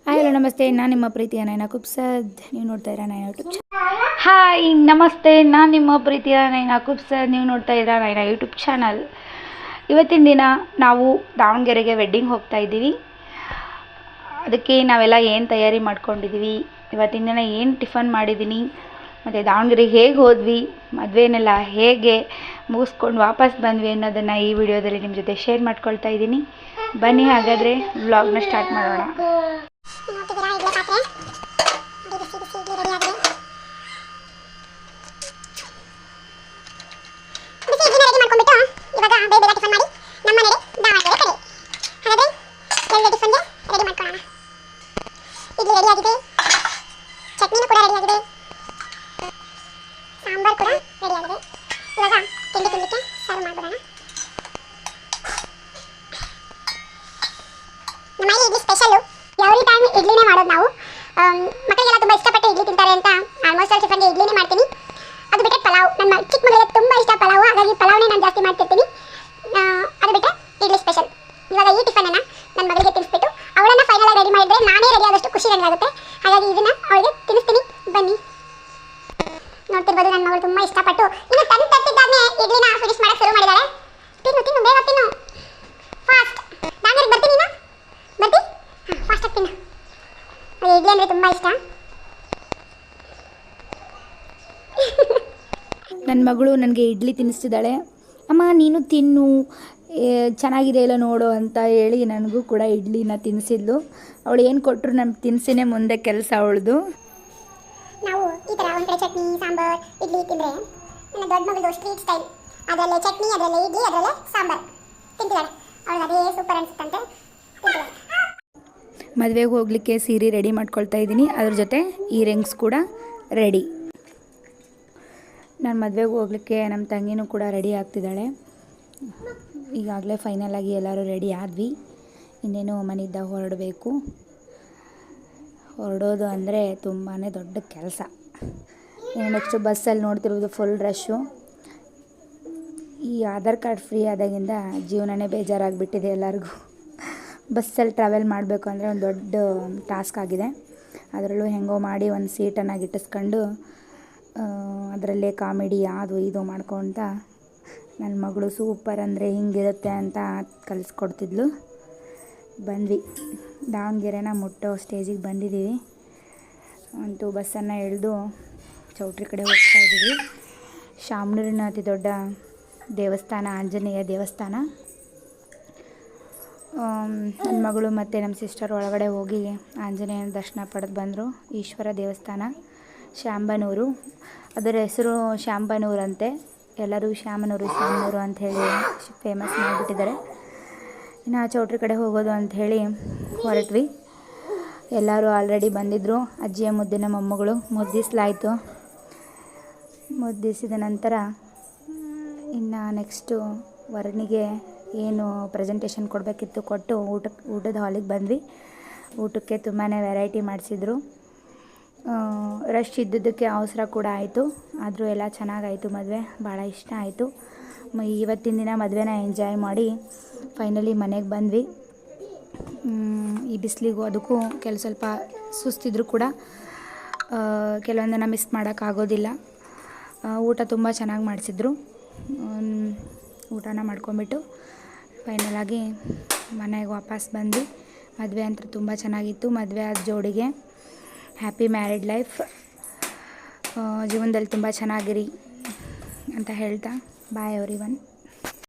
Hello ನಮಸ್ತೆ, ನಾನು ನಿಮ್ಮ ಪ್ರೀತಿಯ ನಯನ ಕುಬ್ಸದ್. ನೀವು ನೋಡ್ತಾ ಇದ್ದೀರಾ ನಯನ ಯೂಟ್ಯೂಬ್ ಚಾನಲ್. ಹಾಯ್ ನಮಸ್ತೆ, ನಾನು ನಿಮ್ಮ ಪ್ರೀತಿಯ ನಯನ ಕುಬ್ಸದ್. ನೀವು ನೋಡ್ತಾ ಇದ್ದೀರಾ ನಯನ ಯೂಟ್ಯೂಬ್ ಚಾನಲ್. ಇವತ್ತಿನ ದಿನ ನಾವು ದಾವಣಗೆರೆಗೆ ವೆಡ್ಡಿಂಗ್ ಹೋಗ್ತಾ ಇದ್ದೀವಿ. ಅದಕ್ಕೆ ನಾವೆಲ್ಲ ಏನು ತಯಾರಿ ಮಾಡ್ಕೊಂಡಿದ್ದೀವಿ, ಇವತ್ತಿನ ದಿನ ಏನು ಟಿಫನ್ ಮಾಡಿದ್ದೀನಿ, ಮತ್ತು ದಾವಣಗೆರೆಗೆ ಹೇಗೆ ಹೋದ್ವಿ, ಮದುವೆನೆಲ್ಲ ಹೇಗೆ ಮುಗಿಸ್ಕೊಂಡು ವಾಪಸ್ ಬಂದ್ವಿ ಅನ್ನೋದನ್ನು ಈ ವಿಡಿಯೋದಲ್ಲಿ ನಿಮ್ಮ ಜೊತೆ ಶೇರ್ ಮಾಡ್ಕೊಳ್ತಾ ಇದ್ದೀನಿ. ಬನ್ನಿ ಹಾಗಾದರೆ ವ್ಲಾಗ್ನ ಸ್ಟಾರ್ಟ್ ಮಾಡೋಣ. ಇಡ್ಲಿನೇ ಮಾಡೋದು ನಾವು. ಮಕ್ಕಳಿಗೆಲ್ಲ ತುಂಬ ಇಷ್ಟಪಟ್ಟು ಇಡ್ಲಿ ತಿಂತಾರೆ ಅಂತ ಆಲ್ಮೋಸ್ಟ್ ಆಲ್ ಟಿಫನ್ಗೆ ಇಡ್ಲಿನೇ ಮಾಡ್ತೀನಿ. ಅದು ಬಿಟ್ಟರೆ ಪಲಾವ್, ನನ್ನ ಚಿಕ್ಕ ಮಗಳಿಗೆ ತುಂಬ ಇಷ್ಟ ಪಲಾವು, ಹಾಗಾಗಿ ಪಲಾವ್ನೇ ನಾನು ಜಾಸ್ತಿ ಮಾಡ್ತಿರ್ತೀನಿ. ಅದು ಬಿಟ್ಟರೆ ಇಡ್ಲಿ ಸ್ಪೆಷಲ್. ಇವಾಗ ಈ ಟಿಫನನ್ನು ನನ್ನ ಮಗಳಿಗೆ ತಿನ್ನಿಸ್ಬಿಟ್ಟು ಅವಳನ್ನು ಫೈನಲಾಗಿ ರೆಡಿ ಮಾಡಿದರೆ ನಾನೇ ರೆಡಿ ಆದಷ್ಟು ಖುಷಿ ನನಗಾಗುತ್ತೆ. ಹಾಗಾಗಿ ಇದನ್ನು ಅವಳಿಗೆ ತಿನ್ನಿಸ್ತೀನಿ. ಬನ್ನಿ, ನೋಡ್ತಿರ್ಬೋದು ನನ್ನ ಮಗಳು ತುಂಬ ಇಷ್ಟಪಟ್ಟು ಇನ್ನು ತಟ್ಟಿದ್ದಾಗಲೇ ಇಡ್ಲಿನ ಫಿನಿಶ್ ಮಾಡೋಕ್ಕೆ ಶುರು ಮಾಡಿದ್ದಾಳೆ. ತಿನ್ನು ತಿನ್ನು, ಬೇಗ ತಿನ್ನು, ಫಾಸ್ಟ್. ನಾನು ಬರ್ತೀನಿ, ನೀನು ಬರ್ತಿ, ಫಾಸ್ಟಾಗಿ ತಿನ್ನು. ಇಡ್ಲಿ ಅಂದರೆ ತುಂಬ ಇಷ್ಟ. ನನ್ನ ಮಗಳು ನನಗೆ ಇಡ್ಲಿ ತಿನ್ನಿಸ್ತಿದ್ದಾಳೆ. ಅಮ್ಮ ನೀನು ತಿನ್ನು, ಚೆನ್ನಾಗಿದೆ ಇಲ್ಲ ನೋಡು ಅಂತ ಹೇಳಿ ನನಗೂ ಕೂಡ ಇಡ್ಲಿನ ತಿನ್ನಿಸಿದ್ಲು. ಅವಳು ಏನು ಕೊಟ್ಟರು ನಮ್ಗೆ ತಿನ್ಸಿನೇ ಮುಂದೆ ಕೆಲಸ ಅವಳದು. ನಾವು ಈ ಥರ ಒಂದು ಕಡೆ ಚಟ್ನಿ ಸಾಂಬಾರ್ ಇಡ್ಲಿ ತಿಂದರೆ ನನ್ನ ದೊಡ್ಡ ಮಗಳು ಸ್ಟ್ರೀಟ್ ಸ್ಟೈಲ್, ಅದರಲ್ಲೇ ಚಟ್ನಿ, ಅದರಲ್ಲೇ ಇಡ್ಲಿ, ಅದರಲ್ಲೇ ಸಾಂಬಾರ್ ತಿಂತಿದ್ದಾಳೆ. ಅವಳಿಗೆ ಅದೇ ಸೂಪರ್ ಅನಿಸುತ್ತಂತೆ, ತಿಂತಿದ್ದಾಳೆ. ಮದುವೆಗೆ ಹೋಗಲಿಕ್ಕೆ ಸೀರೆ ರೆಡಿ ಮಾಡ್ಕೊಳ್ತಾ ಇದ್ದೀನಿ, ಅದ್ರ ಜೊತೆ ಇಯರಿಂಗ್ಸ್ ಕೂಡ ರೆಡಿ. ನಾನು ಮದುವೆಗೆ ಹೋಗ್ಲಿಕ್ಕೆ ನಮ್ಮ ತಂಗಿನೂ ಕೂಡ ರೆಡಿ ಆಗ್ತಿದ್ದಾಳೆ. ಈಗಾಗಲೇ ಫೈನಲಾಗಿ ಎಲ್ಲರೂ ರೆಡಿ ಆದ್ವಿ. ಇನ್ನೇನು ಮನೆಯಿಂದ ಹೊರಡಬೇಕು. ಹೊರಡೋದು ಅಂದರೆ ತುಂಬಾ ದೊಡ್ಡ ಕೆಲಸ. ಇನ್ನು ನೆಕ್ಸ್ಟು ಬಸ್ಸಲ್ಲಿ ನೋಡ್ತಿರೋದು ಫುಲ್ ರಶ್ಶು. ಈ ಆಧಾರ್ ಕಾರ್ಡ್ ಫ್ರೀ ಆದಾಗಿಂದ ಜೀವನನೇ ಬೇಜಾರಾಗಿಬಿಟ್ಟಿದೆ ಎಲ್ಲರಿಗೂ. ಬಸ್ಸಲ್ಲಿ ಟ್ರಾವೆಲ್ ಮಾಡಬೇಕು ಅಂದರೆ ಒಂದು ದೊಡ್ಡ ಟಾಸ್ಕ್ ಆಗಿದೆ. ಅದರಲ್ಲೂ ಹೆಂಗೋ ಮಾಡಿ ಒಂದು ಸೀಟನ್ನು ಗಿಟ್ಟಿಸ್ಕೊಂಡು ಅದರಲ್ಲೇ ಕಾಮಿಡಿ ಅದು ಇದು ಮಾಡ್ಕೊತ ನನ್ನ ಮಗಳು ಸೂಪರ್ ಅಂದರೆ ಹಿಂಗಿರುತ್ತೆ ಅಂತ ಕಲಿಸ್ಕೊಡ್ತಿದ್ಲು. ಬಂದ್ವಿ, ದಾವಣಗೆರೆನ ಮುಟ್ಟೋ ಸ್ಟೇಜಿಗೆ ಬಂದಿದ್ದೀವಿ. ಅಂತೂ ಬಸ್ಸನ್ನು ಎಳೆದು ಚೌಟ್ರಿ ಕಡೆ ಹೋಗ್ತಾ ಇದ್ದೀವಿ. ಶಾಮನೂರಿನ ಅತಿ ದೊಡ್ಡ ದೇವಸ್ಥಾನ ಆಂಜನೇಯ ದೇವಸ್ಥಾನ. ನನ್ನ ಮಗಳು ಮತ್ತು ನಮ್ಮ ಸಿಸ್ಟರ್ ಒಳಗಡೆ ಹೋಗಿ ಆಂಜನೇಯನ ದರ್ಶನ ಪಡೆದು ಬಂದರು. ಈಶ್ವರ ದೇವಸ್ಥಾನ ಶಾಂಬನೂರು, ಅದರ ಹೆಸರು ಶಾಂಬನೂರಂತೆ. ಎಲ್ಲರೂ ಶಾಮನೂರು ಶಾಮನೂರು ಅಂಥೇಳಿ ಫೇಮಸ್ ಮಾಡಿಬಿಟ್ಟಿದ್ದಾರೆ. ಇನ್ನು ಚೌಟ್ರಿ ಕಡೆ ಹೋಗೋದು ಅಂಥೇಳಿ ಹೊರಟ್ವಿ. ಎಲ್ಲರೂ ಆಲ್ರೆಡಿ ಬಂದಿದ್ದರು. ಅಜ್ಜಿಯ ಮುದ್ದಿನ ಮೊಮ್ಮಗಳು ಮುದ್ದಿಸಲಾಯಿತು. ಮುದ್ದಿಸಿದ ನಂತರ ಇನ್ನು ನೆಕ್ಸ್ಟು ವರನಿಗೆ ಏನು ಪ್ರೆಸೆಂಟೇಷನ್ ಕೊಡಬೇಕಿತ್ತು ಕೊಟ್ಟು ಊಟದ ಹಾಲಿಗೆ ಬಂದ್ವಿ. ಊಟಕ್ಕೆ ತುಂಬಾ ವೆರೈಟಿ ಮಾಡಿಸಿದ್ರು. ರಶ್ ಇದ್ದಿದ್ದಕ್ಕೆ ಅವಸರ ಕೂಡ ಆಯಿತು, ಆದರೂ ಎಲ್ಲ ಚೆನ್ನಾಗಾಯಿತು. ಮದುವೆ ಭಾಳ ಇಷ್ಟ ಆಯಿತು. ಇವತ್ತಿನ ದಿನ ಮದುವೆನ ಎಂಜಾಯ್ ಮಾಡಿ ಫೈನಲಿ ಮನೆಗೆ ಬಂದ್ವಿ. ಈ ಬಿಸಿಲಿಗೂ ಅದಕ್ಕೂ ಸ್ವಲ್ಪ ಸುಸ್ತಿದ್ರು ಕೂಡ ಕೆಲವೊಂದನ್ನು ಮಿಸ್ ಮಾಡೋಕ್ಕಾಗೋದಿಲ್ಲ. ಊಟ ತುಂಬ ಚೆನ್ನಾಗಿ ಮಾಡಿಸಿದ್ರು. ಊಟನ ಮಾಡ್ಕೊಂಬಿಟ್ಟು ಫೈನಲಾಗಿ ಮನೆಗೆ ವಾಪಸ್ ಬಂದ್ವಿ. ಮದುವೆ ಅಂತೂ ತುಂಬ ಚೆನ್ನಾಗಿತ್ತು. ಮದುವೆ ಆದ ಜೋಡಿಗೆ ಹ್ಯಾಪಿ ಮ್ಯಾರಿಡ್ ಲೈಫ್, ಜೀವನದಲ್ಲಿ ತುಂಬ ಚೆನ್ನಾಗಿರಿ ಅಂತ ಹೇಳ್ತಾ ಬಾಯ್ ಎವ್ರಿವನ್.